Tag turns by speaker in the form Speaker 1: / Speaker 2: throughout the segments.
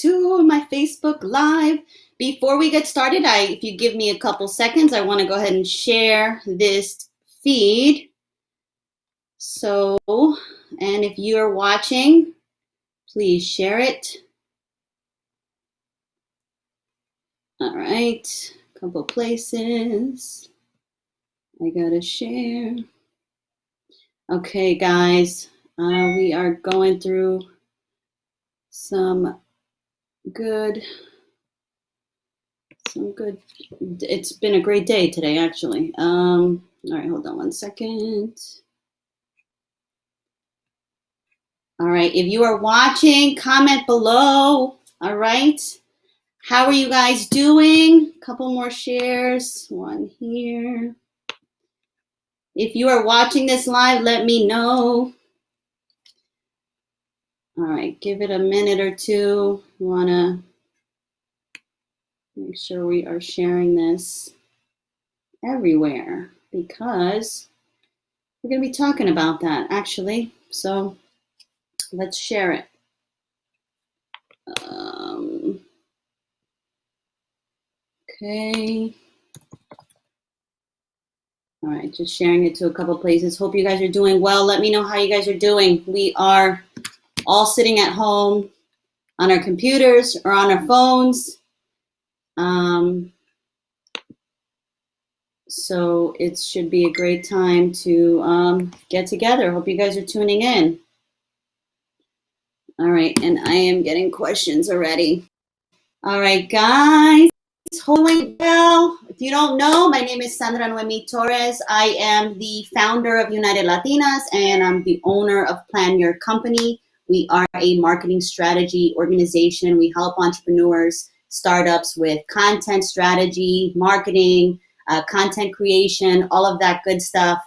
Speaker 1: to my Facebook Live. Before we get started, if you give me a couple seconds, I want to go ahead and share this feed. So, and if you're watching, please share it. All right, a couple places. I gotta share. Okay, guys, we are going through some good. It's been a great day today, actually. All right, hold on one second. All right, if you are watching, comment below. All right, how are you guys doing? A couple more shares, one here. If you are watching this live, let me know. All right, give it a minute or two. We want to make sure we are sharing this everywhere because we're going to be talking about that, actually. So let's share it. Okay. All right, just sharing it to a couple places. Hope you guys are doing well. Let me know how you guys are doing. We are all sitting at home on our computers or on our phones. So it should be a great time to get together. Hope you guys are tuning in. All right, and I am getting questions already. All right, guys. Holy well. If you don't know, my name is Sandra Torres. I am the founder of United Latinas, and I'm the owner of Plan Your Company. We are a marketing strategy organization. We help entrepreneurs, startups with content strategy, marketing, content creation, all of that good stuff.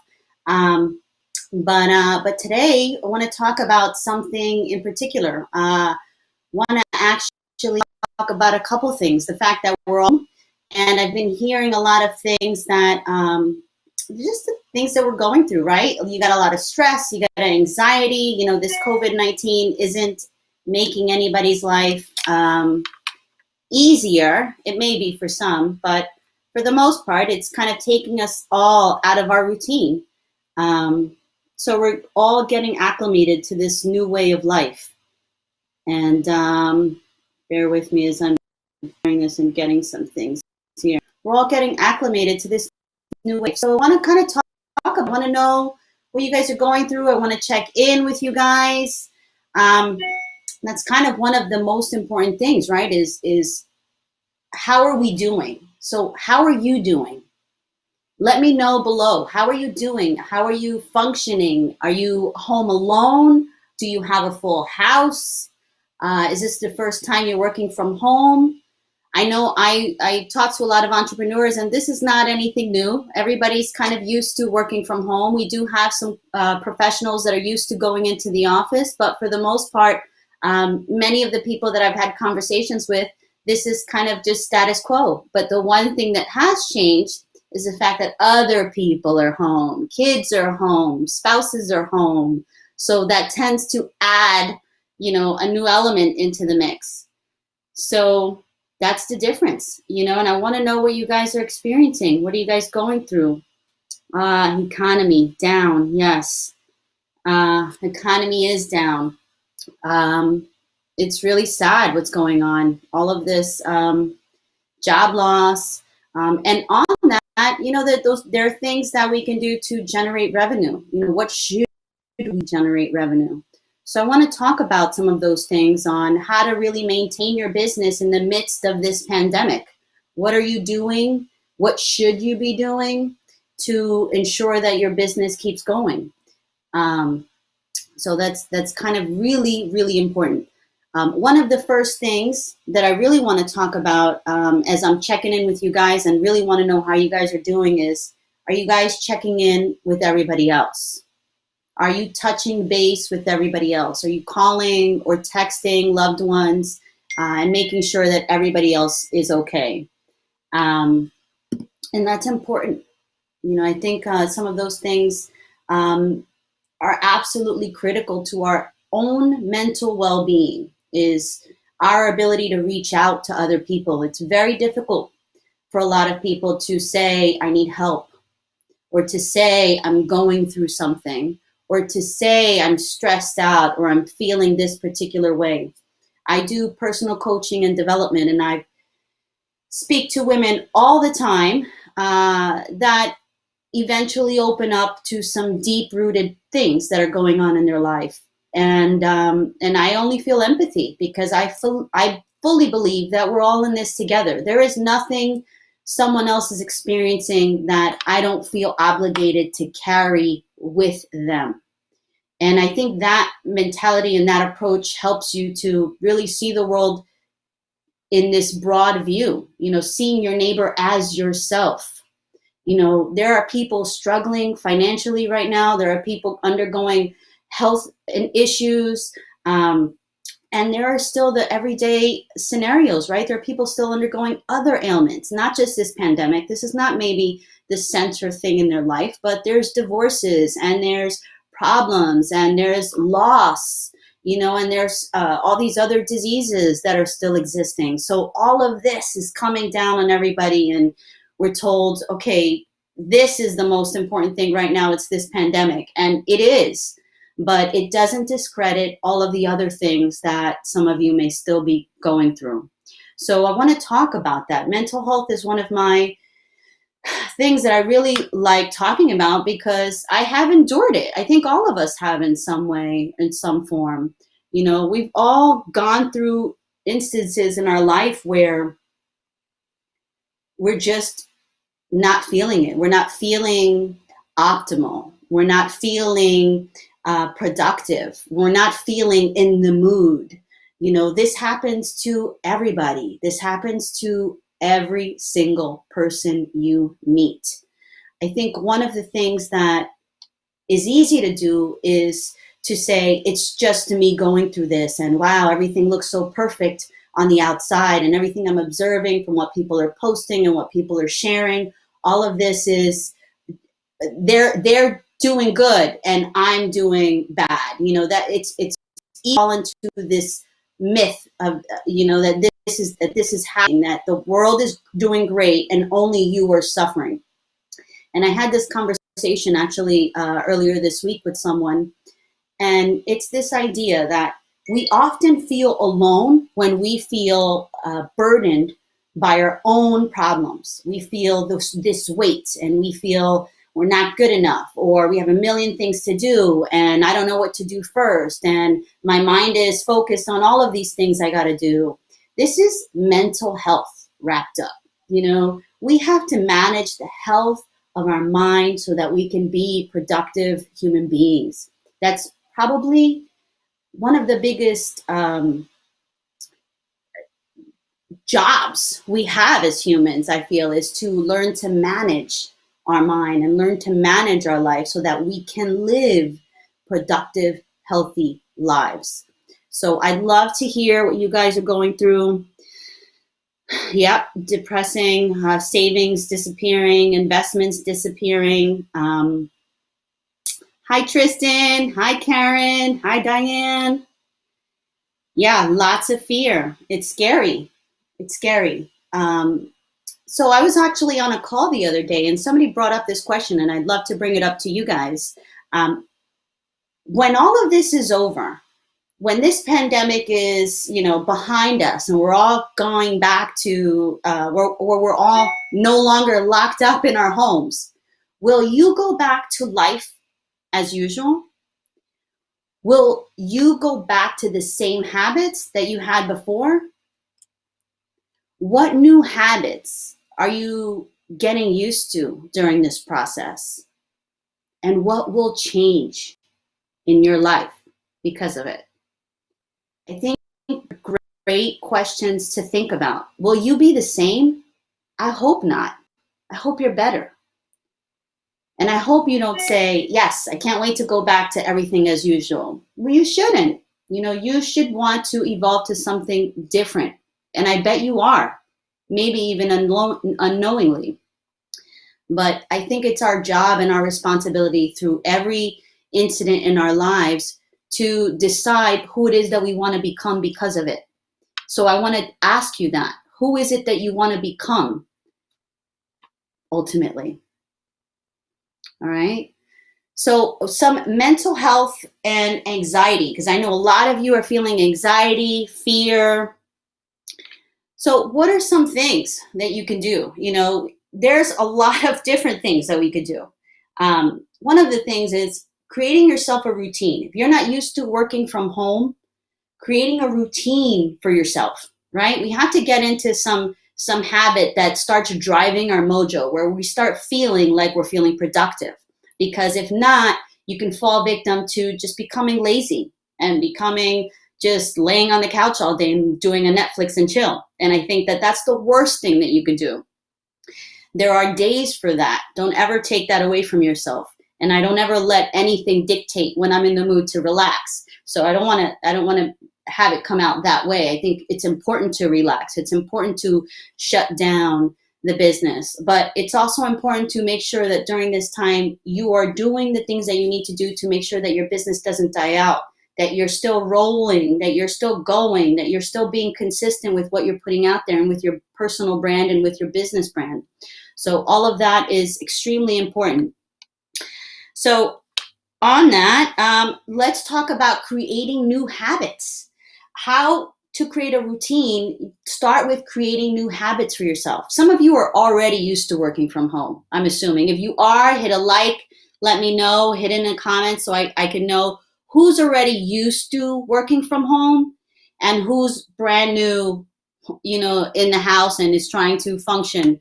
Speaker 1: But today, I want to talk about something in particular. Want to actually talk about a couple things. The fact that we're all, and I've been hearing a lot of things that, just the things that we're going through, right? You got a lot of stress, you got anxiety, you know, this COVID-19 isn't making anybody's life easier. It may be for some, but for the most part, it's kind of taking us all out of our routine. So we're all getting acclimated to this new way of life. And bear with me as I'm doing this and getting some things here. We're all getting acclimated to this new way. So I want to kind of talk. I want to know what you guys are going through. I want to check in with you guys. That's kind of one of the most important things, right? Is how are we doing? So how are you doing? Let me know below. How are you doing? How are you functioning? Are you home alone? Do you have a full house? Is this the first time you're working from home? I know I talk to a lot of entrepreneurs, and this is not anything new. Everybody's kind of used to working from home. We do have some professionals that are used to going into the office, but for the most part, many of the people that I've had conversations with, this is kind of just status quo. But the one thing that has changed is the fact that other people are home, kids are home, spouses are home. So that tends to add, you know, a new element into the mix. So that's the difference, you know, and I want to know what you guys are experiencing. What are you guys going through? Economy down. Yes. Economy is down. It's really sad what's going on. All of this job loss. And on that, you know, there are things that we can do to generate revenue. You know, what should we generate revenue? So I want to talk about some of those things on how to really maintain your business in the midst of this pandemic. What are you doing? What should you be doing to ensure that your business keeps going? So that's kind of really, really important. One of the first things that I really want to talk about as I'm checking in with you guys and really want to know how you guys are doing is, are you guys checking in with everybody else? Are you touching base with everybody else? Are you calling or texting loved ones and making sure that everybody else is okay? And that's important. You know, I think some of those things are absolutely critical to our own mental well-being. Is our ability to reach out to other people. It's very difficult for a lot of people to say, I need help, or to say, I'm going through something, or to say, I'm stressed out, or I'm feeling this particular way. I do personal coaching and development, and I speak to women all the time that eventually open up to some deep-rooted things that are going on in their life. And I only feel empathy because I fully believe that we're all in this together. There is nothing someone else is experiencing that I don't feel obligated to carry with them. And I think that mentality and that approach helps you to really see the world in this broad view, seeing your neighbor as yourself. There are people struggling financially right now. There are people undergoing health and issues. And there are still the everyday scenarios, right? There are people still undergoing other ailments, not just this pandemic. This is not maybe the center thing in their life, but there's divorces and there's problems and there's loss, and there's all these other diseases that are still existing. So all of this is coming down on everybody, and we're told, okay, this is the most important thing right now. It's this pandemic, and it is. But it doesn't discredit all of the other things that some of you may still be going through. So I want to talk about that. Mental health is one of my things that I really like talking about because I have endured it. I think all of us have in some way, in some form. We've all gone through instances in our life where we're just not feeling it. We're not feeling optimal. We're not feeling productive. We're not feeling in the mood. This happens to everybody. This happens to every single person you meet. I think one of the things that is easy to do is to say, it's just me going through this, and wow, everything looks so perfect on the outside, and everything I'm observing from what people are posting and what people are sharing, all of this is they're doing good and I'm doing bad. That it's all into this myth of that this is happening, that the world is doing great and only you are suffering. And I had this conversation actually earlier this week with someone, and it's this idea that we often feel alone when we feel burdened by our own problems. We feel this weight, and we feel we're not good enough, or we have a million things to do and I don't know what to do first, and my mind is focused on all of these things I got to do. This is mental health wrapped up. We have to manage the health of our mind so that we can be productive human beings. That's probably one of the biggest jobs we have as humans, I feel, is to learn to manage our mind and learn to manage our life so that we can live productive, healthy lives. So I'd love to hear what you guys are going through. Yep, depressing, savings disappearing, investments disappearing. Hi, Tristan. Hi, Karen. Hi, Diane. Yeah, lots of fear. It's scary. It's scary. So I was actually on a call the other day, and somebody brought up this question, and I'd love to bring it up to you guys. When all of this is over, when this pandemic is, behind us, and we're all going back to where we're all no longer locked up in our homes, will you go back to life as usual? Will you go back to the same habits that you had before? What new habits are you getting used to during this process? And what will change in your life because of it? I think great questions to think about. Will you be the same? I hope not. I hope you're better. And I hope you don't say, yes, I can't wait to go back to everything as usual. Well, you shouldn't. You should want to evolve to something different. And I bet you are, maybe even unknowingly. But I think it's our job and our responsibility through every incident in our lives to decide who it is that we want to become because of it. So I want to ask you that. Who is it that you want to become ultimately? All right. So some mental health and anxiety, because I know a lot of you are feeling anxiety, fear. So what are some things that you can do? There's a lot of different things that we could do. One of the things is creating yourself a routine. If you're not used to working from home, creating a routine for yourself, right? We have to get into some habit that starts driving our mojo, where we start feeling like we're feeling productive. Because if not, you can fall victim to just becoming lazy and becoming just laying on the couch all day and doing a Netflix and chill. And I think that that's the worst thing that you could do. There are days for that. Don't ever take that away from yourself. And I don't ever let anything dictate when I'm in the mood to relax. So I don't want to have it come out that way. I think it's important to relax. It's important to shut down the business, but it's also important to make sure that during this time you are doing the things that you need to do to make sure that your business doesn't die out, that you're still rolling, that you're still going, that you're still being consistent with what you're putting out there and with your personal brand and with your business brand. So all of that is extremely important. So on that, let's talk about creating new habits. How to create a routine. Start with creating new habits for yourself. Some of you are already used to working from home, I'm assuming. If you are, hit a like, let me know, hit in the comments so I can know who's already used to working from home and who's brand new, in the house and is trying to function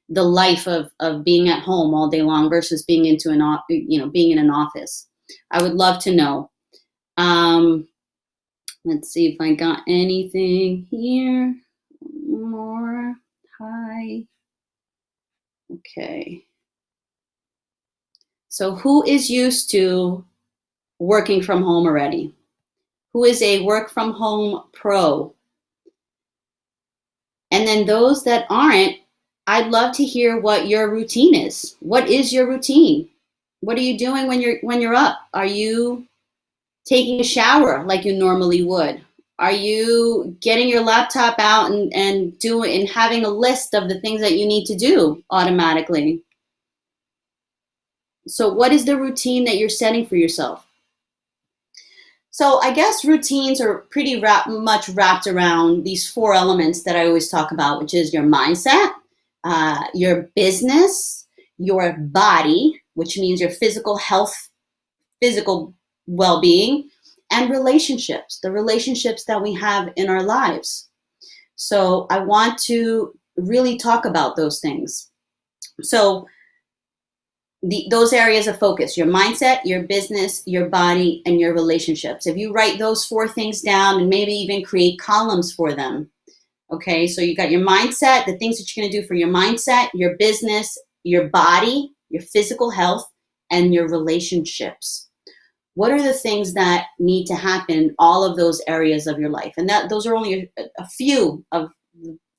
Speaker 1: the life of being at home all day long versus being being in an office. I would love to know. Let's see if I got anything here. More. Hi. Okay. So who is used to working from home already? Who is a work from home pro? And then those that aren't, I'd love to hear what your routine is. What is your routine? What are you doing when you're up? Are you taking a shower like you normally would? Are you getting your laptop out and doing and having a list of the things that you need to do automatically? So what is the routine that you're setting for yourself? So I guess routines are pretty much wrapped around these four elements that I always talk about, which is your mindset, your business, your body, which means your physical health, physical well-being, and relationships, the relationships that we have in our lives. So I want to really talk about those things. So those areas of focus, your mindset, your business, your body, and your relationships. If you write those four things down and maybe even create columns for them, okay? So you got your mindset, the things that you're gonna do for your mindset, your business, your body, your physical health, and your relationships. What are the things that need to happen in all of those areas of your life? And those are only a few of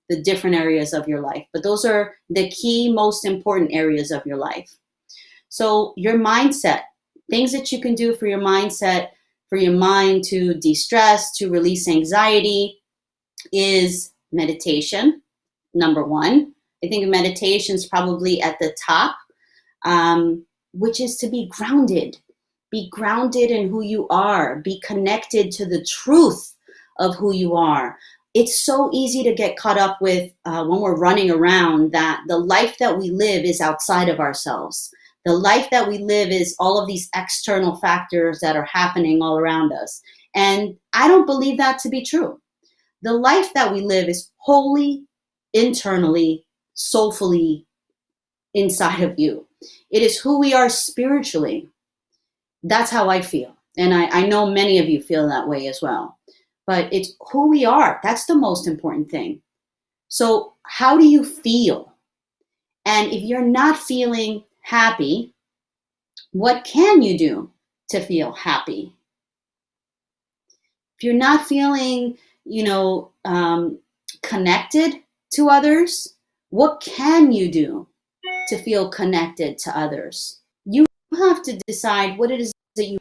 Speaker 1: the different areas of your life, but those are the key, most important areas of your life. So your mindset, things that you can do for your mindset, for your mind to de-stress, to release anxiety, is meditation, number one. I think meditation is probably at the top, which is to be grounded. Be grounded in who you are. Be connected to the truth of who you are. It's so easy to get caught up with when we're running around that the life that we live is outside of ourselves. The life that we live is all of these external factors that are happening all around us. And I don't believe that to be true. The life that we live is wholly, internally, soulfully inside of you. It is who we are spiritually. That's how I feel. And I know many of you feel that way as well. But it's who we are. That's the most important thing. So how do you feel? And if you're not feeling happy, what can you do to feel happy? If you're not feeling, connected to others, what can you do to feel connected to others? You have to decide what it is that you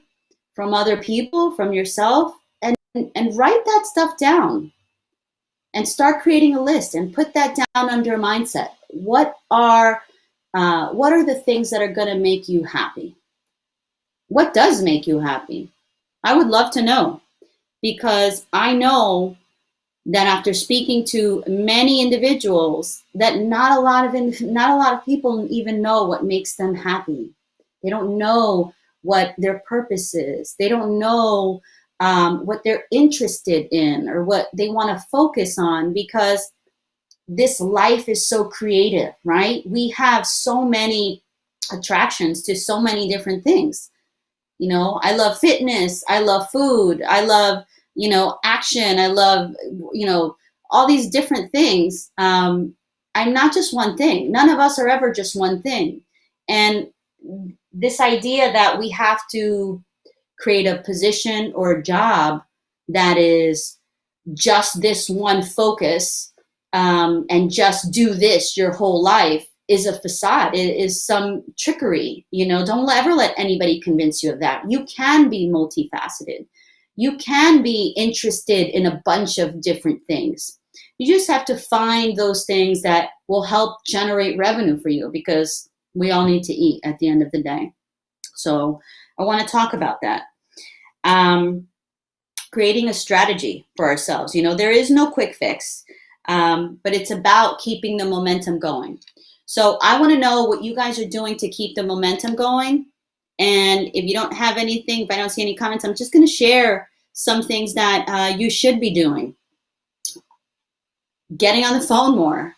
Speaker 1: from other people, from yourself, and write that stuff down. and start creating a list and put that down under mindset. What are the things that are going to make you happy? What does make you happy? I would love to know, because I know that after speaking to many individuals, that not a lot of people even know what makes them happy. They don't know what their purpose is. They don't know what they're interested in or what they want to focus on, because this life is so creative, right? We have so many attractions to so many different things. You know, I love fitness, I love food, I love, action, I love, all these different things. I'm not just one thing. None of us are ever just one thing. And this idea that we have to create a position or a job that is just this one focus, and just do this your whole life, is a facade. It is some trickery. Don't ever let anybody convince you of that. You can be multifaceted. You can be interested in a bunch of different things. You just have to find those things that will help generate revenue for you, because we all need to eat at the end of the day. So I want to talk about that. Creating a strategy for ourselves. There is no quick fix, but it's about keeping the momentum going. So I want to know what you guys are doing to keep the momentum going. And if you don't have anything, if I don't see any comments, I'm just going to share some things that you should be doing. Getting on the phone more,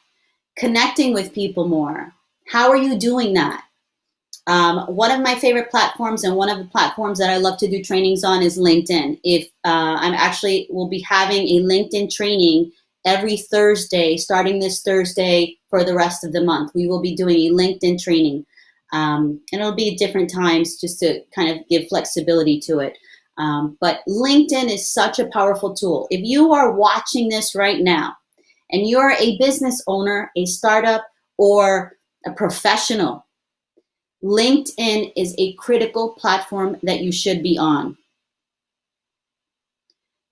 Speaker 1: connecting with people more. How are you doing that? One of my favorite platforms, and one of the platforms that I love to do trainings on, is LinkedIn. If I'm actually will be having a LinkedIn training every Thursday, starting this Thursday for the rest of the month. We will be doing a LinkedIn training, and it'll be at different times just to kind of give flexibility to it. But LinkedIn is such a powerful tool. If you are watching this right now and you're a business owner, a startup, or a professional, LinkedIn is a critical platform that you should be on.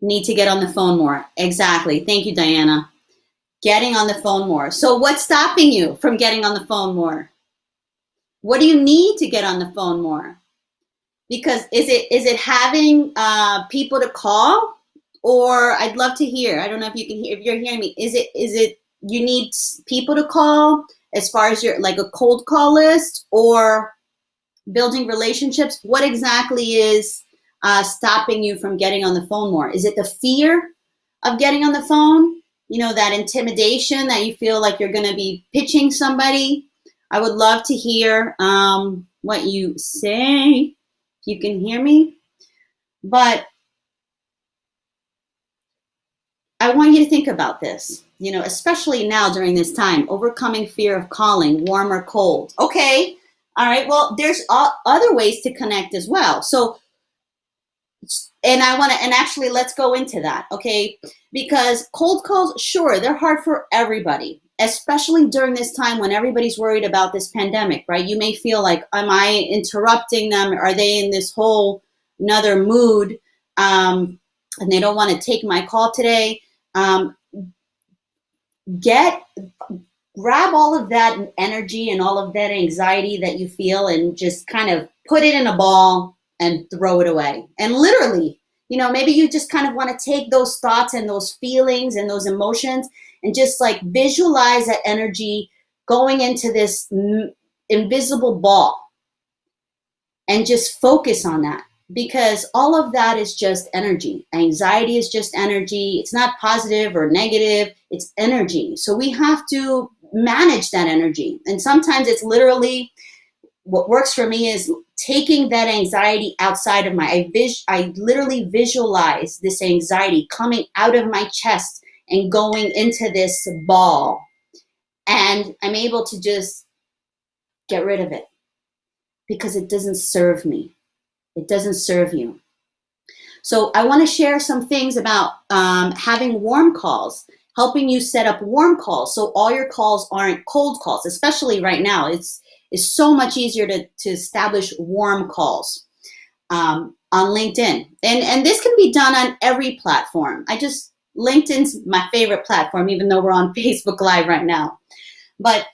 Speaker 1: Need to get on the phone more. Exactly. Thank you, Diana. Getting on the phone more. So what's stopping you from getting on the phone more? What do you need to get on the phone more? Because is it having people to call? Or I'd love to hear. I don't know if you can hear, if you're hearing me. Is it you need people to call, as far as your, like, a cold call list, or building relationships? What exactly is stopping you from getting on the phone more? Is it the fear of getting on the phone? That intimidation that you feel like you're going to be pitching somebody? I would love to hear what you say, if you can hear me. But I want you to think about this, especially now during this time, overcoming fear of calling, warm or cold. Okay. All right. Well, there's other ways to connect as well. So, and actually, let's go into that. Okay. Because cold calls, sure, they're hard for everybody, especially during this time when everybody's worried about this pandemic, right? You may feel like, am I interrupting them? Are they in this whole another mood? And they don't want to take my call today. Grab all of that energy and all of that anxiety that you feel, and just kind of put it in a ball and throw it away. And literally, maybe you just kind of want to take those thoughts and those feelings and those emotions and just like visualize that energy going into this invisible ball, and just focus on that. Because all of that is just energy. Anxiety is just energy. It's not positive or negative. It's energy. So we have to manage that energy. And sometimes it's literally, what works for me is taking that anxiety outside of I literally visualize this anxiety coming out of my chest and going into this ball. And I'm able to just get rid of it, because it doesn't serve me. It doesn't serve you. So I want to share some things about having warm calls, helping you set up warm calls so all your calls aren't cold calls, especially right now. It's so much easier to establish warm calls on LinkedIn. And this can be done on every platform. I just, LinkedIn's my favorite platform, even though we're on Facebook Live right now. But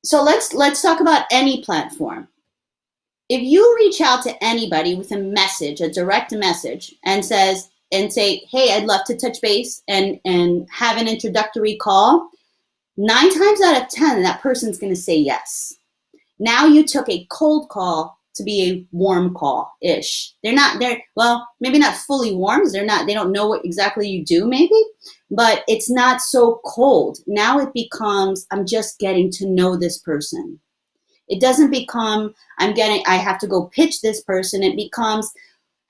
Speaker 1: so let's talk about any platform. If you reach out to anybody with a message, a direct message, and say, hey, I'd love to touch base and have an introductory call, 9 times out of 10, that person's going to say yes. Now you took a cold call to be a warm call-ish. Well, maybe not fully warm, because they don't know what exactly you do maybe, but it's not so cold. Now it becomes, I'm just getting to know this person. It doesn't become, I have to go pitch this person. It becomes,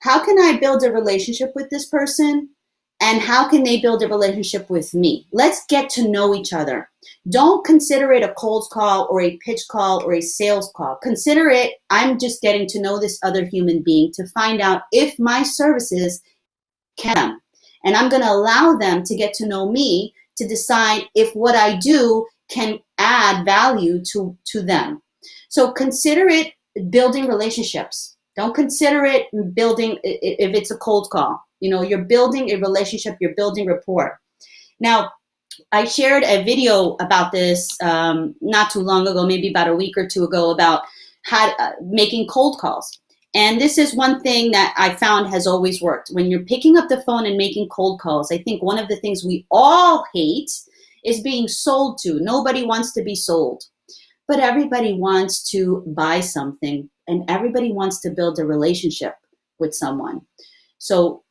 Speaker 1: how can I build a relationship with this person? And how can they build a relationship with me? Let's get to know each other. Don't consider it a cold call or a pitch call or a sales call. Consider it, I'm just getting to know this other human being to find out if my services can. And I'm going to allow them to get to know me to decide if what I do can add value to them. So consider it building relationships. Don't consider it building if it's a cold call. You're building a relationship, you're building rapport. Now, I shared a video about this not too long ago, maybe about a week or two ago, about how making cold calls. And this is one thing that I found has always worked. When you're picking up the phone and making cold calls, I think one of the things we all hate is being sold to. Nobody wants to be sold, but everybody wants to buy something, and everybody wants to build a relationship with someone. So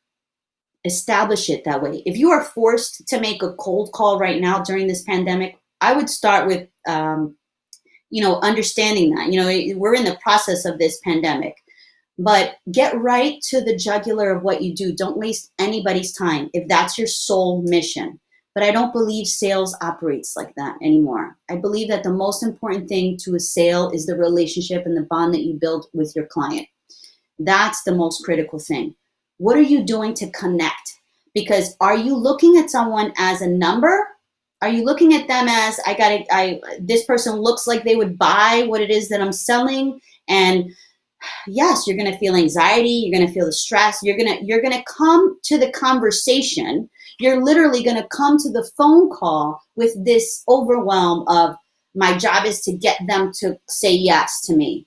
Speaker 1: establish it that way. If you are forced to make a cold call right now during this pandemic, I would start with, understanding that, we're in the process of this pandemic, but get right to the jugular of what you do. Don't waste anybody's time if that's your sole mission. But I don't believe sales operates like that anymore. I believe that the most important thing to a sale is the relationship and the bond that you build with your client. That's the most critical thing. What are you doing to connect? Because are you looking at someone as a number? Are you looking at them as, this person looks like they would buy what it is that I'm selling? And yes, you're going to feel anxiety. You're going to feel the stress. You're going to come to the conversation. You're literally going to come to the phone call with this overwhelm of, my job is to get them to say yes to me.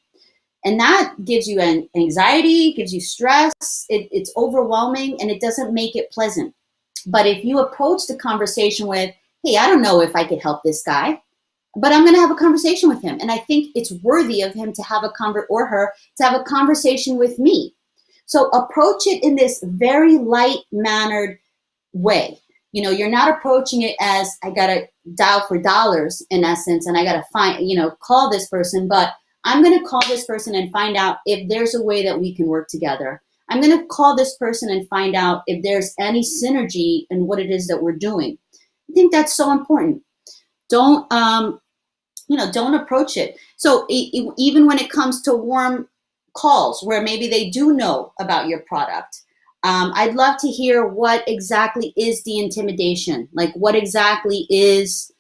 Speaker 1: And that gives you an anxiety, gives you stress. It's overwhelming, and it doesn't make it pleasant. But if you approach the conversation with, hey, I don't know if I could help this guy, but I'm going to have a conversation with him. And I think it's worthy of him to have or her to have a conversation with me. So approach it in this very light-mannered way. You're not approaching it as, I got to dial for dollars in essence, and I got to call this person, but I'm going to call this person and find out if there's a way that we can work together. I'm going to call this person and find out if there's any synergy in what it is that we're doing. I think that's so important. Don't approach it. So even when it comes to warm calls where maybe they do know about your product, I'd love to hear what exactly is the intimidation. Like, what exactly is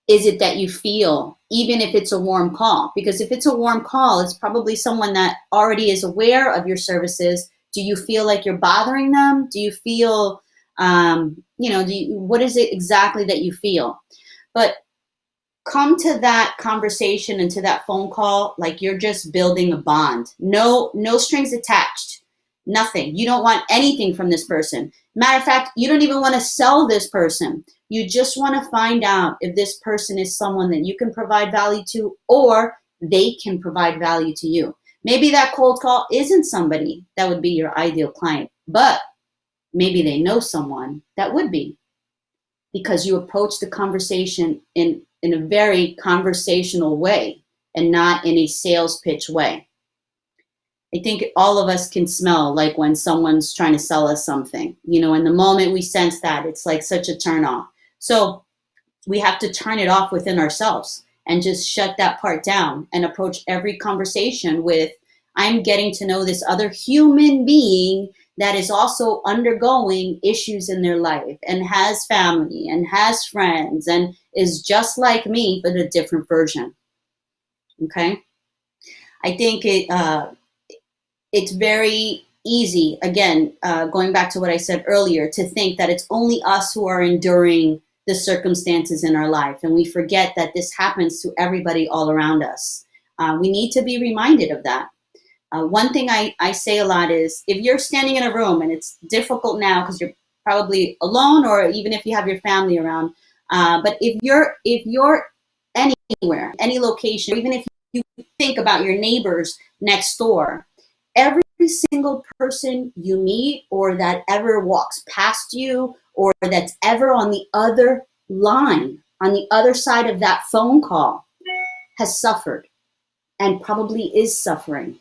Speaker 1: it that you feel, even if it's a warm call? Because if it's a warm call, it's probably someone that already is aware of your services. Do you feel like you're bothering them? Do you feel, what is it exactly that you feel? But come to that conversation and to that phone call like you're just building a bond. No strings attached. Nothing. You don't want anything from this person. Matter of fact, you don't even want to sell this person. You just want to find out if this person is someone that you can provide value to, or they can provide value to you. Maybe that cold call isn't somebody that would be your ideal client, but maybe they know someone that would be, because you approach the conversation in a very conversational way and not in a sales pitch way. I think all of us can smell like when someone's trying to sell us something, and the moment we sense that, it's like such a turn off. So we have to turn it off within ourselves and just shut that part down and approach every conversation with, I'm getting to know this other human being that is also undergoing issues in their life and has family and has friends and is just like me, but a different version. Okay. I think it's very easy, again, going back to what I said earlier, to think that it's only us who are enduring the circumstances in our life. And we forget that this happens to everybody all around us. We need to be reminded of that. One thing I say a lot is, if you're standing in a room and it's difficult now because you're probably alone, or even if you have your family around, but if you're anywhere, any location, or even if you think about your neighbors next door, every single person you meet or that ever walks past you or that's ever on the other line, on the other side of that phone call, has suffered and probably is suffering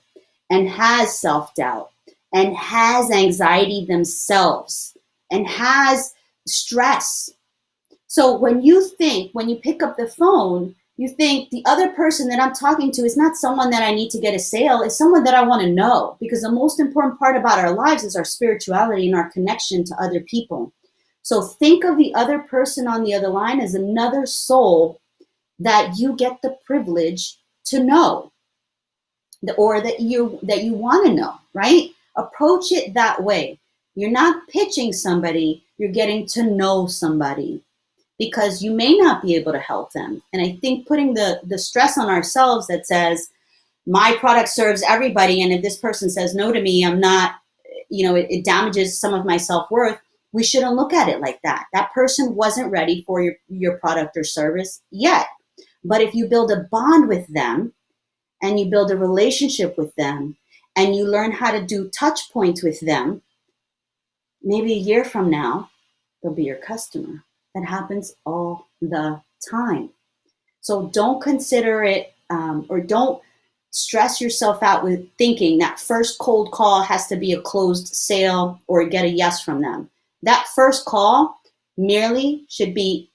Speaker 1: and has self-doubt and has anxiety themselves and has stress. So when you pick up the phone, you think the other person that I'm talking to is not someone that I need to get a sale, it's someone that I want to know, because the most important part about our lives is our spirituality and our connection to other people. So think of the other person on the other line as another soul that you get the privilege to know, or that you want to know, right? Approach it that way. You're not pitching somebody, you're getting to know somebody, because you may not be able to help them. And I think putting the stress on ourselves that says, my product serves everybody, and if this person says no to me, I'm not, it damages some of my self-worth. We shouldn't look at it like that. That person wasn't ready for your product or service yet. But if you build a bond with them, and you build a relationship with them, and you learn how to do touch points with them, maybe a year from now, they'll be your customer. That happens all the time. So don't consider it, or don't stress yourself out with thinking that first cold call has to be a closed sale or get a yes from them. That first call merely should be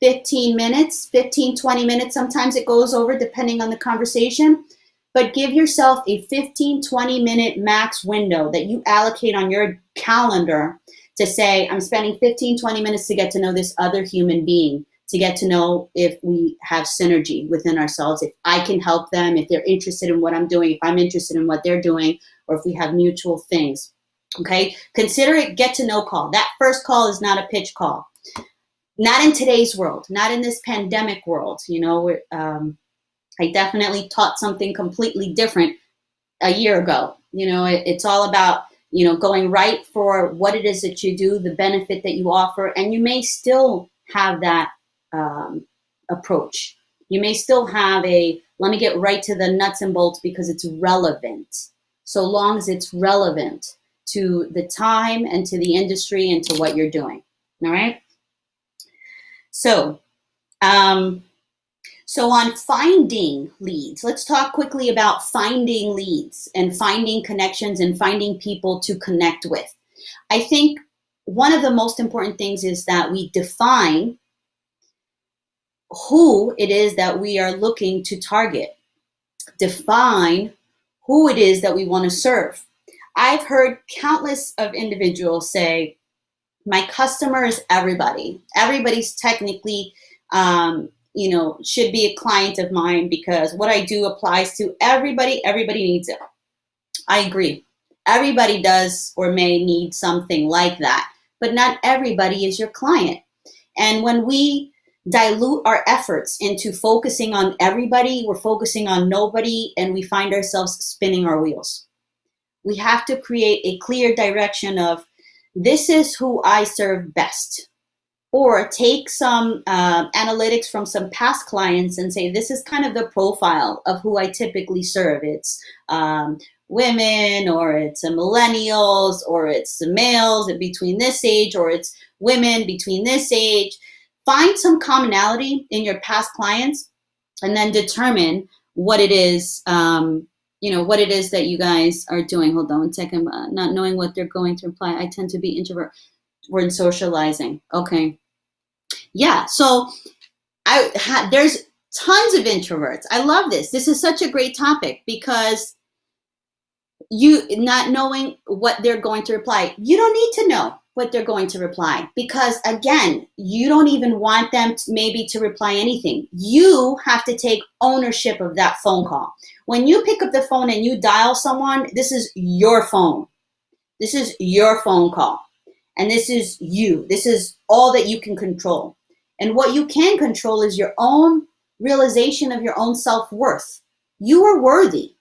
Speaker 1: 15 minutes, 15, 20 minutes. Sometimes it goes over depending on the conversation, but give yourself a 15, 20 minute max window that you allocate on your calendar to say, I'm spending 15, 20 minutes to get to know this other human being, to get to know if we have synergy within ourselves, if I can help them, if they're interested in what I'm doing, if I'm interested in what they're doing, or if we have mutual things. Okay, consider it get to know call. That first call is not a pitch call. Not in today's world, not in this pandemic world. I definitely taught something completely different a year ago. It's all about, going right for what it is that you do, the benefit that you offer, and you may still have that approach. You may still have let me get right to the nuts and bolts because it's relevant. So long as it's relevant to the time and to the industry and to what you're doing. All right. So on finding leads, let's talk quickly about finding leads and finding connections and finding people to connect with. I think one of the most important things is that we define who it is that we are looking to target. Define who it is that we want to serve. I've heard countless of individuals say, my customer is everybody. Everybody's technically, should be a client of mine because what I do applies to everybody. Everybody needs it. I agree. Everybody does or may need something like that, but not everybody is your client. And when we dilute our efforts into focusing on everybody, we're focusing on nobody, and we find ourselves spinning our wheels. We have to create a clear direction of, this is who I serve best. Or take some analytics from some past clients and say, this is kind of the profile of who I typically serve. It's women, or it's millennials, or it's males between this age, or it's women between this age. Find some commonality in your past clients and then determine what it is, what it is that you guys are doing. Hold on one second. Not knowing what they're going to reply. I tend to be introvert. We're in socializing. Okay. Yeah. So there's tons of introverts. I love this. This is such a great topic because you not knowing what they're going to reply. You don't need to know what they're going to reply because, again, you don't even want them to reply anything. You have to take ownership of that phone call. When you pick up the phone and you dial someone, this is your phone. This is your phone call. And this is you. This is all that you can control. And what you can control is your own realization of your own self-worth. You are worthy.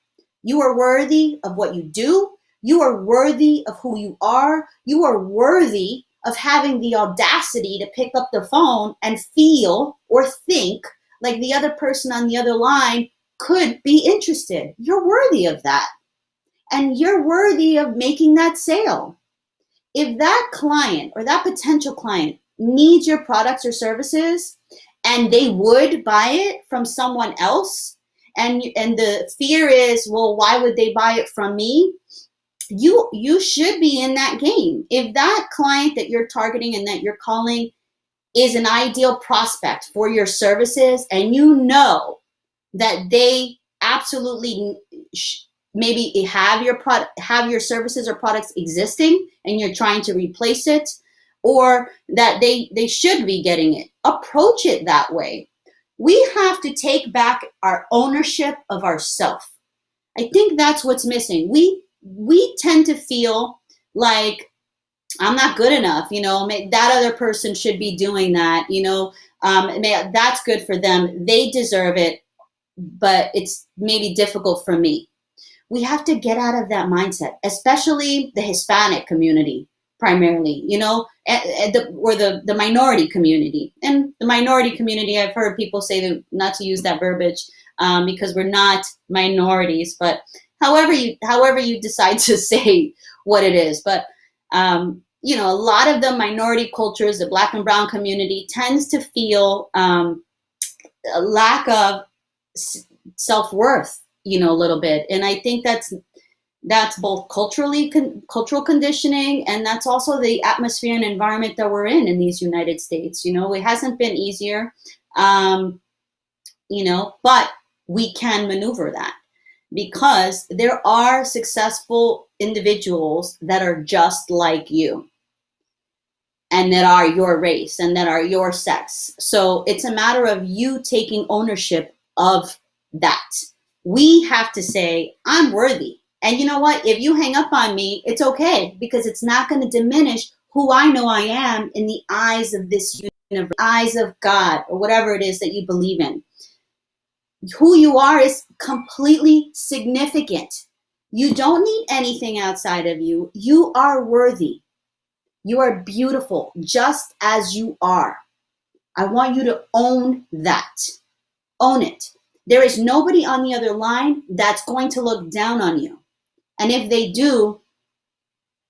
Speaker 1: You are worthy of what you do. You are worthy of who you are. You are worthy of having the audacity to pick up the phone and feel or think like the other person on the other line could be interested. You're worthy of that. And you're worthy of making that sale. If that client or that potential client needs your products or services and they would buy it from someone else, and the fear is, well, why would they buy it from me? You should be in that game. If that client that you're targeting and that you're calling is an ideal prospect for your services, and you know that they absolutely maybe have your services or products existing and you're trying to replace it, or that they should be getting it, approach it that way. We have to take back our ownership of ourself. I think that's what's missing. We tend to feel like, I'm not good enough, that other person should be doing that, that's good for them, they deserve it, but it's maybe difficult for me. We have to get out of that mindset, especially the Hispanic community, primarily, or the minority community. And the minority community, I've heard people say that not to use that verbiage because we're not minorities, but however you decide to say what it is. But, a lot of the minority cultures, the Black and brown community, tends to feel a lack of self-worth, a little bit. And I think that's both cultural conditioning, and that's also the atmosphere and environment that we're in these United States. It hasn't been easier, but we can maneuver that, because there are successful individuals that are just like you and that are your race and that are your sex. So it's a matter of you taking ownership of that. We have to say, I'm worthy. And you know what? If you hang up on me, it's okay, because it's not going to diminish who I know I am in the eyes of this universe, eyes of God, or whatever it is that you believe in. Who you are is completely significant. You don't need anything outside of you. You are worthy. You are beautiful just as you are. I want you to own that. Own it. There is nobody on the other line that's going to look down on you. And if they do,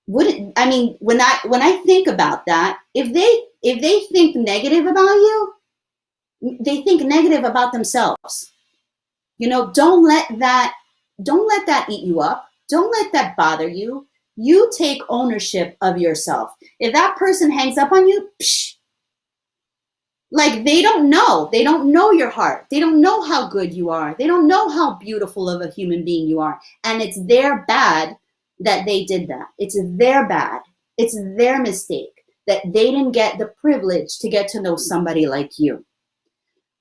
Speaker 1: when I think about that, if they think negative about you, they think negative about themselves. Don't let that eat you up. Don't let that bother you. You take ownership of yourself. If that person hangs up on you, like they don't know your heart. They don't know how good you are. They don't know how beautiful of a human being you are. And it's their bad that they did that. It's their bad. It's their mistake that they didn't get the privilege to get to know somebody like you.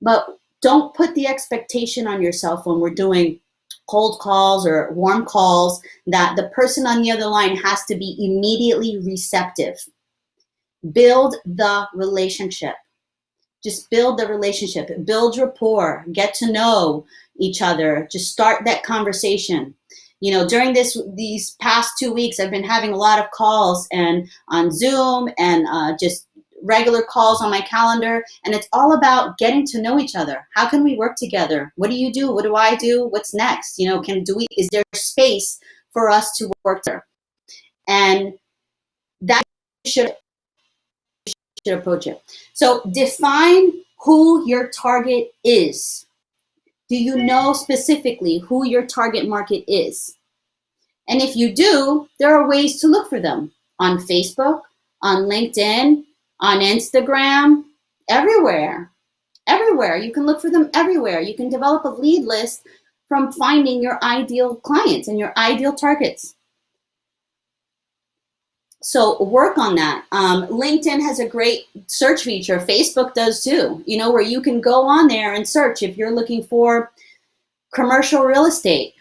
Speaker 1: But don't put the expectation on yourself when we're doing cold calls or warm calls that the person on the other line has to be immediately receptive. Build the relationship. Just build the relationship. Build rapport. Get to know each other. Just start that conversation. During these past 2 weeks, I've been having a lot of calls and on Zoom and just regular calls on my calendar, and it's all about getting to know each other. How can we work together? What do you do? What do I do? What's next? Is there space for us to work together? And that should approach it. So define who your target is. Do you know specifically who your target market is? And if you do, there are ways to look for them on Facebook, on LinkedIn, on Instagram, everywhere. You can look for them everywhere. You can develop a lead list from finding your ideal clients and your ideal targets. So work on that. LinkedIn has a great search feature. Facebook does too, where you can go on there and search if you're looking for commercial real estate.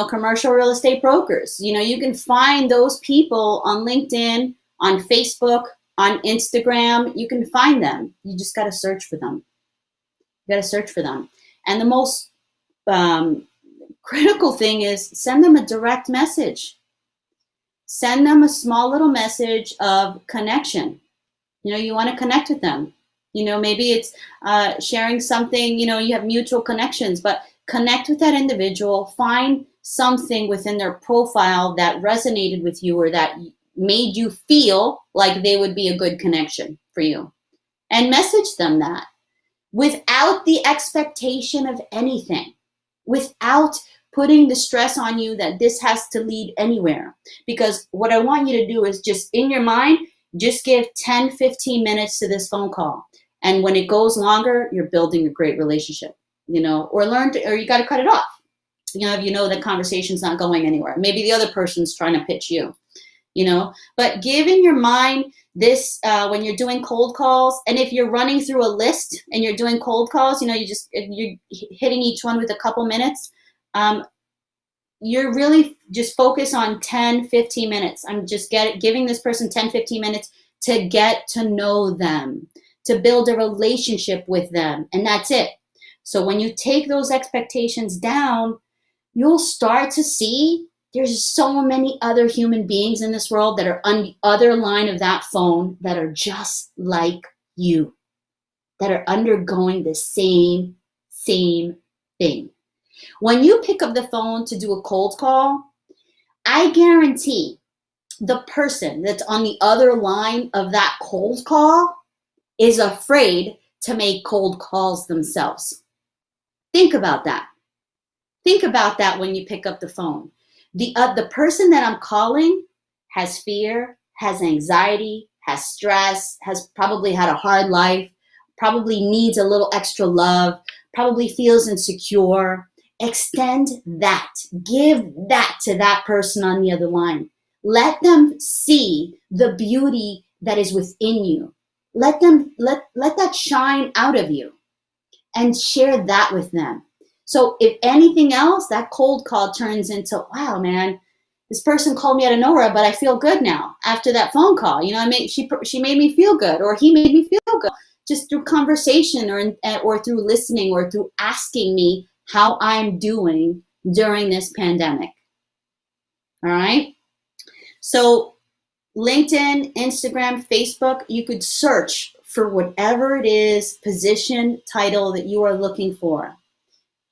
Speaker 1: commercial real estate brokers. You can find those people on LinkedIn, on Facebook, on Instagram. You can find them. You just got to search for them. You got to search for them. And the most critical thing is send them a direct message. Send them a small little message of connection. You want to connect with them. Maybe it's sharing something, you have mutual connections, but connect with that individual. Find something within their profile that resonated with you or that made you feel like they would be a good connection for you. And message them that without the expectation of anything, without putting the stress on you that this has to lead anywhere. Because what I want you to do is just in your mind, just give 10, 15 minutes to this phone call. And when it goes longer, you're building a great relationship, or you got to cut it off. If you know the conversation's not going anywhere, maybe the other person's trying to pitch you, but give in your mind this, when you're doing cold calls, and if you're running through a list and you're doing cold calls, you're hitting each one with a couple minutes. You're really just focus on 10, 15 minutes. I'm just giving this person 10, 15 minutes to get to know them, to build a relationship with them. And that's it. So when you take those expectations down, you'll start to see there's so many other human beings in this world that are on the other line of that phone that are just like you, that are undergoing the same thing. When you pick up the phone to do a cold call, I guarantee the person that's on the other line of that cold call is afraid to make cold calls themselves. Think about that. Think about that when you pick up the phone. The person that I'm calling has fear, has anxiety, has stress, has probably had a hard life, probably needs a little extra love, probably feels insecure. Extend that. Give that to that person on the other line. Let them see the beauty that is within you. Let that shine out of you and share that with them. So if anything else, that cold call turns into, wow, man, this person called me out of nowhere, but I feel good now after that phone call. She made me feel good, or he made me feel good just through conversation or through listening or through asking me how I'm doing during this pandemic. All right. So LinkedIn, Instagram, Facebook, you could search for whatever it is, position, title that you are looking for,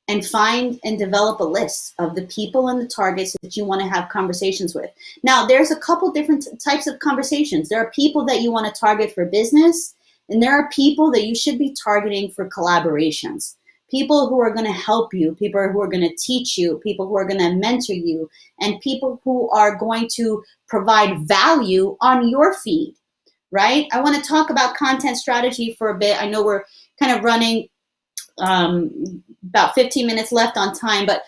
Speaker 1: and find and develop a list of the people and the targets that you want to have conversations with. Now, there's a couple different types of conversations. There are people that you want to target for business, and there are people that you should be targeting for collaborations. People who are going to help you, people who are going to teach you, people who are going to mentor you, and people who are going to provide value on your feed, right? I want to talk about content strategy for a bit. I know we're kind of running about 15 minutes left on time, but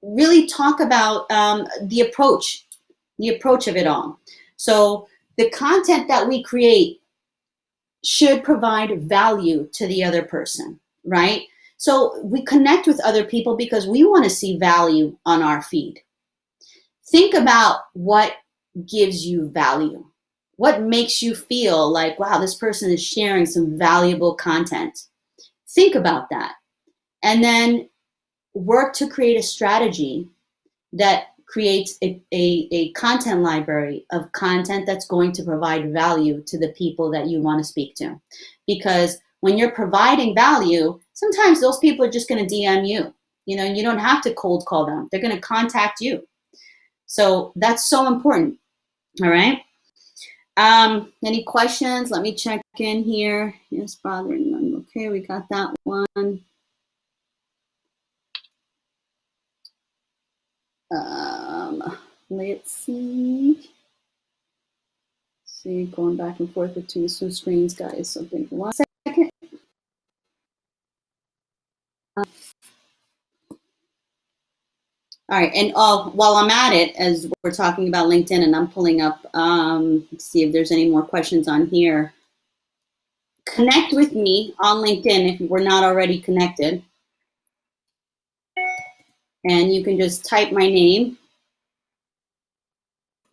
Speaker 1: really talk about the approach of it all. So the content that we create should provide value to the other person, right? So we connect with other people because we want to see value on our feed. Think about what gives you value. What makes you feel like, wow, this person is sharing some valuable content. Think about that. And then work to create a strategy that creates a content library of content that's going to provide value to the people that you want to speak to. Because when you're providing value, sometimes those people are just going to DM you. You don't have to cold call them. They're going to contact you. So that's so important. All right. Any questions? Let me check in here. Yes, bothering them. Okay, we got that one. Let's see. Going back and forth with two screens, guys. So give me 1 second. All right, and while I'm at it, as we're talking about LinkedIn, and I'm pulling up, let's see if there's any more questions on here. Connect with me on LinkedIn if we're not already connected. And you can just type my name,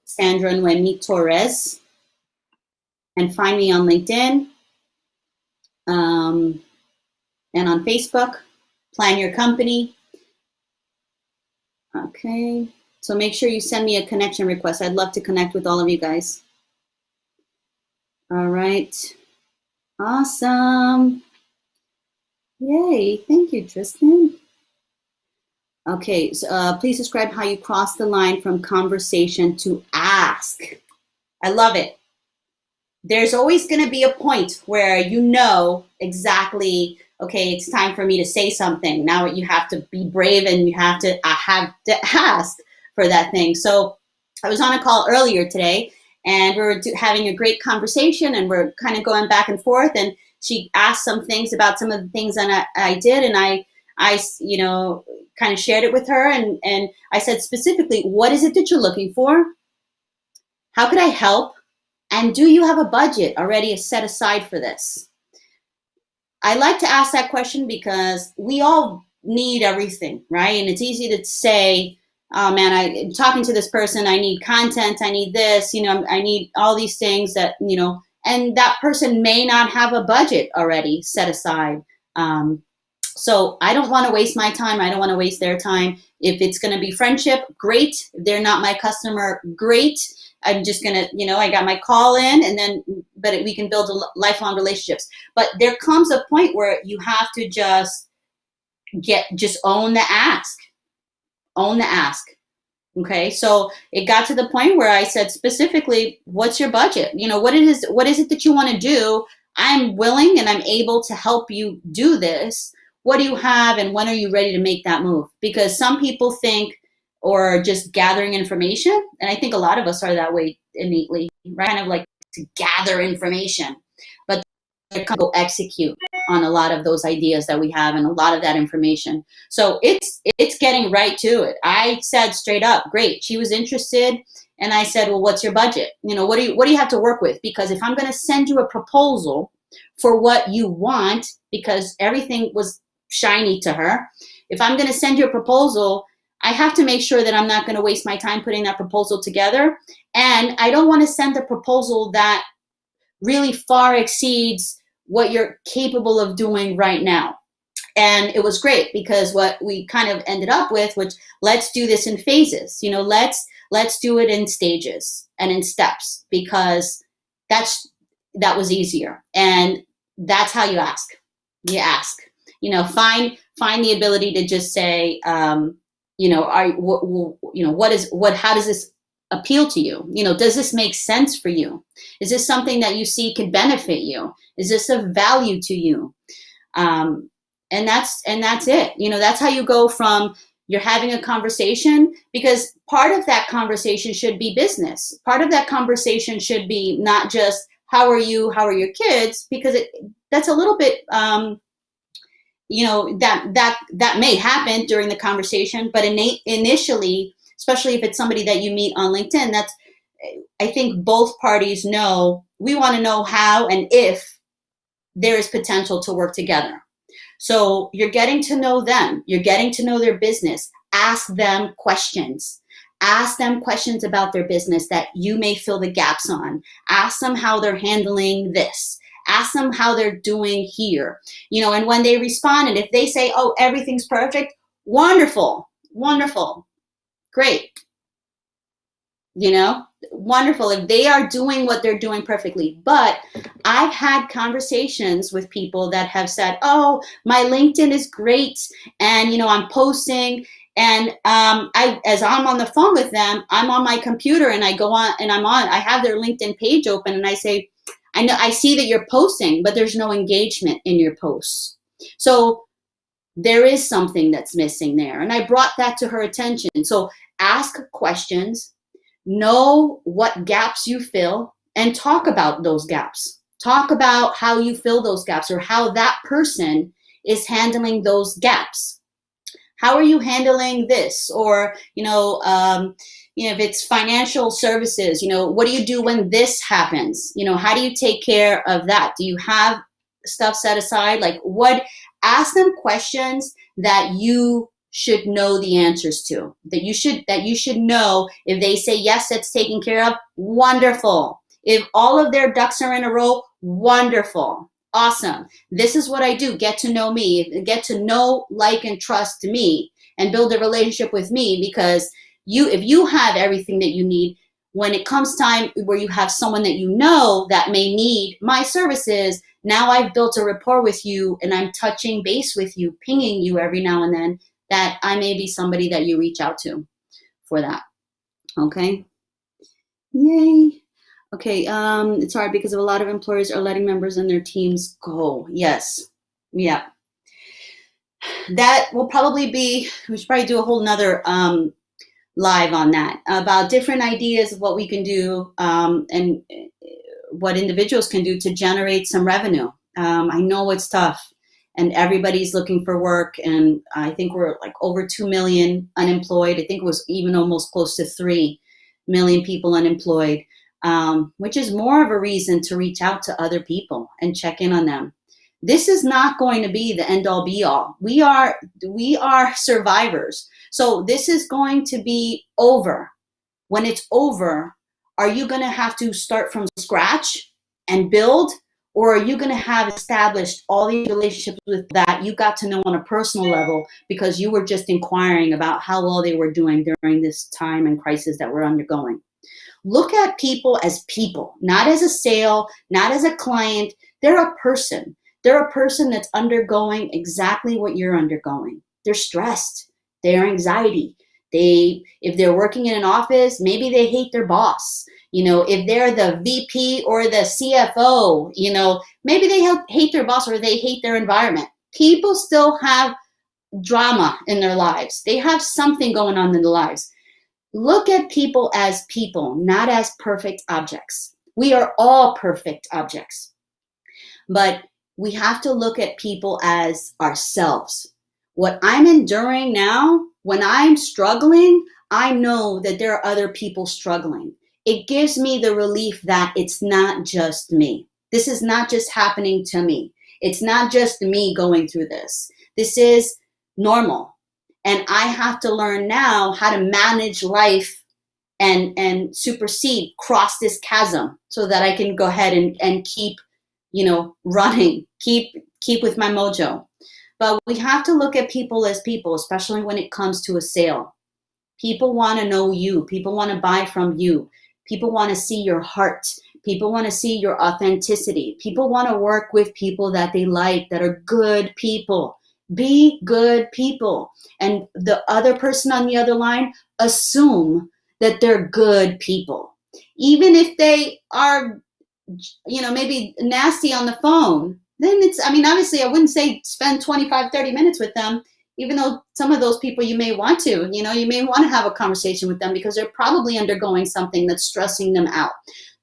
Speaker 1: Sandra Torres, and find me on LinkedIn and on Facebook. Plan Your Company. Okay. So make sure you send me a connection request. I'd love to connect with all of you guys. All right. Awesome. Yay. Thank you, Tristan. Okay. So, please describe how you cross the line from conversation to ask. I love it. There's always going to be a point where you know exactly, okay, it's time for me to say something. Now you have to be brave and you have to ask for that thing. So I was on a call earlier today and we were having a great conversation and we're kind of going back and forth, and she asked some things about some of the things that I did, and I kind of shared it with her, and I said specifically, what is it that you're looking for? How could I help? And do you have a budget already set aside for this? I like to ask that question because we all need everything, right? And it's easy to say, oh man, I'm talking to this person, I need content, I need this, I need all these things that, and that person may not have a budget already set aside. So I don't want to waste my time. I don't want to waste their time. If it's going to be friendship, great. If they're not my customer, great. I'm just going to, I got my call in but we can build lifelong relationships. But there comes a point where you have to just own the ask. Own the ask. Okay. So it got to the point where I said specifically, what's your budget? What is it that you want to do? I'm willing and I'm able to help you do this. What do you have and when are you ready to make that move? Because some people think, or just gathering information, and I think a lot of us are that way innately, right? Kind of like to gather information, but they're going to go execute on a lot of those ideas that we have and a lot of that information. So it's getting right to it. I said straight up, great. She was interested. And I said, well, what's your budget? What do you have to work with? Because if I'm going to send you a proposal for what you want, because everything was shiny to her, if I'm going to send you a proposal, I have to make sure that I'm not going to waste my time putting that proposal together. And I don't want to send a proposal that really far exceeds what you're capable of doing right now. And it was great because what we kind of ended up with, which let's do this in phases, let's do it in stages and in steps, because that was easier. And that's how you ask. You ask, find the ability to just say, how does this appeal to you? Does this make sense for you? Is this something that you see could benefit you? Is this of value to you? And that's it. That's how you go from you're having a conversation, because part of that conversation should be business. Part of that conversation should be not just how are you, how are your kids, because that's a little bit, that may happen during the conversation, but initially, especially if it's somebody that you meet on LinkedIn, I think both parties know, we want to know how and if there is potential to work together. So you're getting to know them. You're getting to know their business. Ask them questions. Ask them questions about their business that you may fill the gaps on. Ask them how they're handling this. Ask them how they're doing here. And when they respond, and if they say, oh, everything's perfect, wonderful, wonderful, great. Wonderful if they are doing what they're doing perfectly. But I've had conversations with people that have said, oh, my LinkedIn is great, and I'm posting, and as I'm on the phone with them, I'm on my computer and I go on and I have their LinkedIn page open, and I say, I see that you're posting, but there's no engagement in your posts. So there is something that's missing there. And I brought that to her attention. So ask questions, know what gaps you fill, and talk about those gaps. Talk about how you fill those gaps, or how that person is handling those gaps. How are you handling this? Or, if it's financial services, what do you do when this happens? How do you take care of that? Do you have stuff set aside? Ask them questions that you should know the answers to, that you should know. If they say yes, it's taken care of, wonderful. If all of their ducks are in a row, wonderful. Awesome. This is what I do. Get to know me, get to know, like, and trust me, and build a relationship with me, because if you have everything that you need, when it comes time where you have someone that you know that may need my services, now I've built a rapport with you, and I'm touching base with you, pinging you every now and then, that I may be somebody that you reach out to for that. Okay. Yay. Okay. It's hard because of a lot of employers are letting members and their teams go. Yes. Yeah. That will probably be, we should probably do a whole nother live on that, about different ideas of what we can do, and what individuals can do to generate some revenue. I know it's tough, and everybody's looking for work, and I think we're like over 2 million unemployed. I think it was even almost close to 3 million people unemployed, which is more of a reason to reach out to other people and check in on them. This is not going to be the end all be all. We are survivors. So this is going to be over. When it's over, are you going to have to start from scratch and build? Or are you going to have established all these relationships with that you got to know on a personal level, because you were just inquiring about how well they were doing during this time and crisis that we're undergoing? Look at people, not as a sale, not as a client. They're a person. They're a person that's undergoing exactly what you're undergoing. They're stressed. They're anxiety. If they're working in an office, maybe they hate their boss. If they're the VP or the CFO, maybe they hate their boss, or they hate their environment. People still have drama in their lives. They have something going on in their lives. Look at people, not as perfect objects. We are all perfect objects. But we have to look at people as ourselves. What I'm enduring now, when I'm struggling, I know that there are other people struggling. It gives me the relief that it's not just me. This is not just happening to me. It's not just me going through this. This is normal. And I have to learn now how to manage life and cross this chasm, so that I can go ahead and keep running, keep with my mojo. But we have to look at people as people, especially when it comes to a sale. People want to know you. People want to buy from you. People want to see your heart. People want to see your authenticity. People want to work with people that they like, that are good people. Be good people. And the other person on the other line, assume that they're good people. Even if they are maybe nasty on the phone, then obviously I wouldn't say spend 25, 30 minutes with them, even though some of those people you may want to, you may want to have a conversation with them, because they're probably undergoing something that's stressing them out.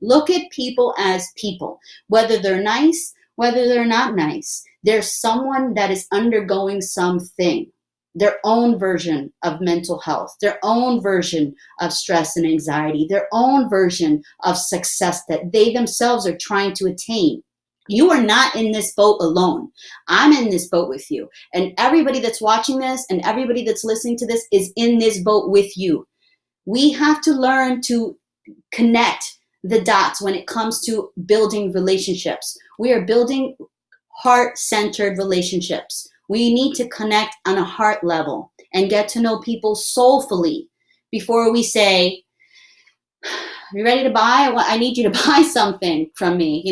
Speaker 1: Look at people as people, whether they're nice, whether they're not nice. There's someone that is undergoing something, their own version of mental health, their own version of stress and anxiety, their own version of success that they themselves are trying to attain. You are not in this boat alone. I'm in this boat with you. And everybody that's watching this and everybody that's listening to this is in this boat with you. We have to learn to connect the dots when it comes to building relationships. We are building heart-centered relationships. We need to connect on a heart level and get to know people soulfully before we say, you ready to buy? I need you to buy something from me,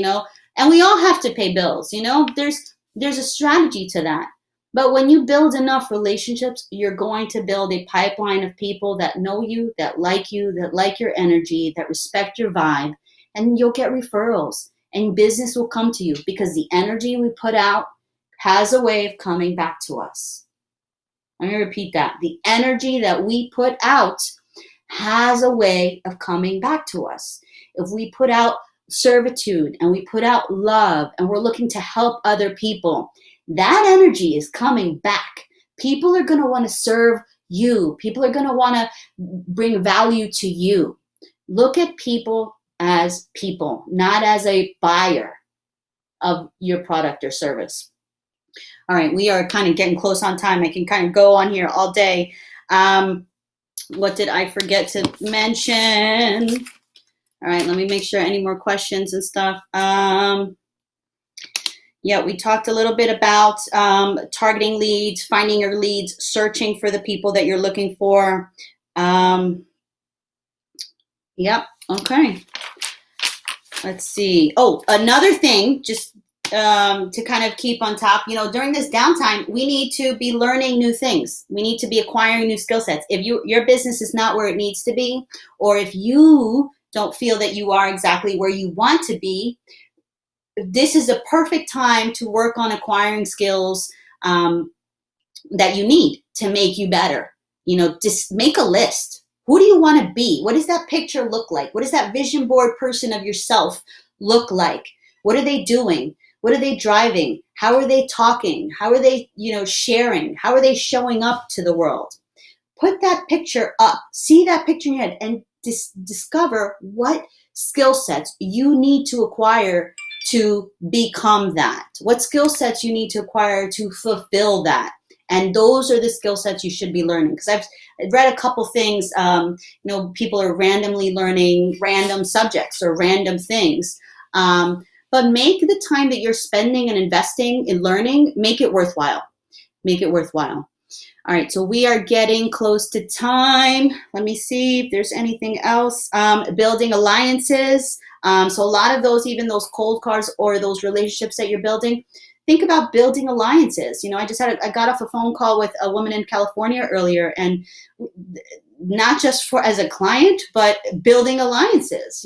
Speaker 1: And we all have to pay bills, There's a strategy to that. But when you build enough relationships, you're going to build a pipeline of people that know you, that like your energy, that respect your vibe, and you'll get referrals, and business will come to you, because the energy we put out has a way of coming back to us. Let me repeat that. The energy that we put out has a way of coming back to us. If we put out servitude and we put out love and we're looking to help other people, that energy is coming back. People are going to want to serve you. People are going to want to bring value to you. Look at people as people, not as a buyer of your product or service. All right, we are kind of getting close on time. I can kind of go on here all day. What did I forget to mention? All right, let me make sure any more questions and stuff. Yeah, we talked a little bit about targeting leads, finding your leads, searching for the people that you're looking for. Yep, okay. Let's see. Oh, another thing, just to kind of keep on top, during this downtime, we need to be learning new things. We need to be acquiring new skill sets. If your business is not where it needs to be, or if you don't feel that you are exactly where you want to be, this is a perfect time to work on acquiring skills that you need to make you better. Just make a list. Who do you want to be? What does that picture look like? What does that vision board person of yourself look like? What are they doing? What are they driving? How are they talking? How are they, sharing? How are they showing up to the world? Put that picture up. See that picture in your head and discover what skill sets you need to acquire to become that. What skill sets you need to acquire to fulfill that. And those are the skill sets you should be learning. Because I've read a couple things, people are randomly learning random subjects or random things. But make the time that you're spending and investing in learning, make it worthwhile. Make it worthwhile. All right, so we are getting close to time. Let me see if there's anything else. Building alliances. So a lot of those, even those cold cards or those relationships that you're building, think about building alliances. I got off a phone call with a woman in California earlier, and not just as a client, but building alliances,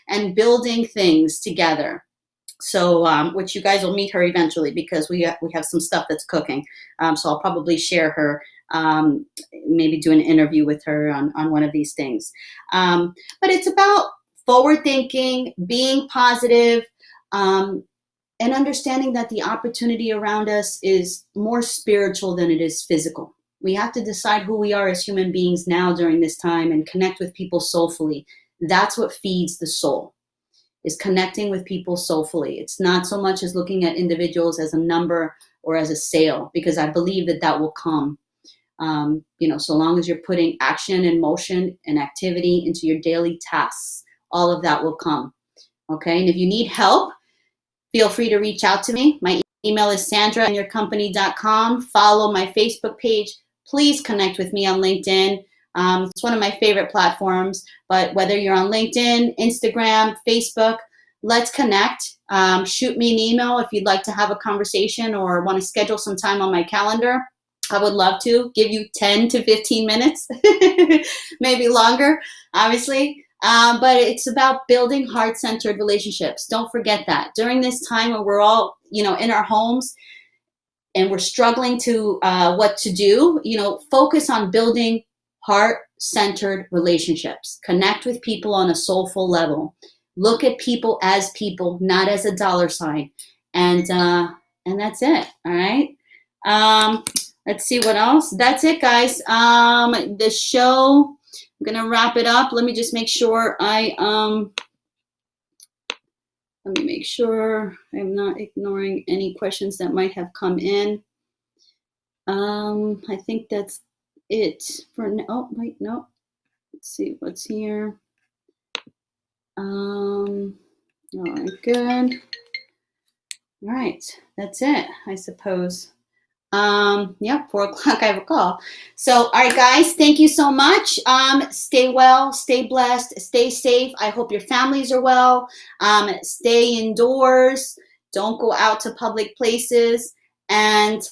Speaker 1: and building things together. So, which you guys will meet her eventually because we have some stuff that's cooking. So I'll probably share her, maybe do an interview with her on one of these things. But it's about forward thinking, being positive, and understanding that the opportunity around us is more spiritual than it is physical. We have to decide who we are as human beings now during this time and connect with people soulfully. That's what feeds the soul, is connecting with people soulfully. It's not so much as looking at individuals as a number or as a sale, because I believe that will come. So long as you're putting action and motion and activity into your daily tasks, all of that will come. Okay. And if you need help, feel free to reach out to me. My email is sandra@yourcompany.com. Follow my Facebook page. Please connect with me on LinkedIn. It's one of my favorite platforms, but whether you're on LinkedIn, Instagram, Facebook, let's connect. Shoot me an email if you'd like to have a conversation or want to schedule some time on my calendar. I would love to give you 10 to 15 minutes, maybe longer, obviously. But it's about building heart-centered relationships. Don't forget that. During this time when we're all, in our homes and we're struggling to what to do, focus on building heart-centered relationships. Connect with people on a soulful level. Look at people as people, not as a dollar sign. And that's it. All right. Let's see what else. That's it, guys. The show, I'm gonna wrap it up. Let me just make sure let me make sure I'm not ignoring any questions that might have come in. I think that's it for now. Oh, wait, no. Let's see what's here. All right, good. All right, that's it, I suppose. Yep, 4 o'clock, I have a call. So, all right, guys, thank you so much. Stay well, stay blessed, stay safe. I hope your families are well. Stay indoors. Don't go out to public places. And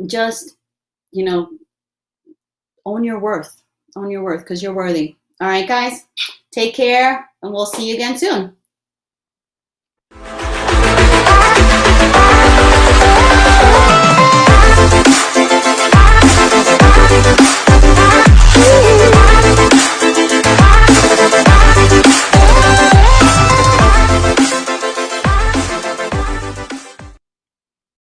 Speaker 1: just, own your worth. Own your worth because you're worthy. All right, guys, take care, and we'll see you again soon.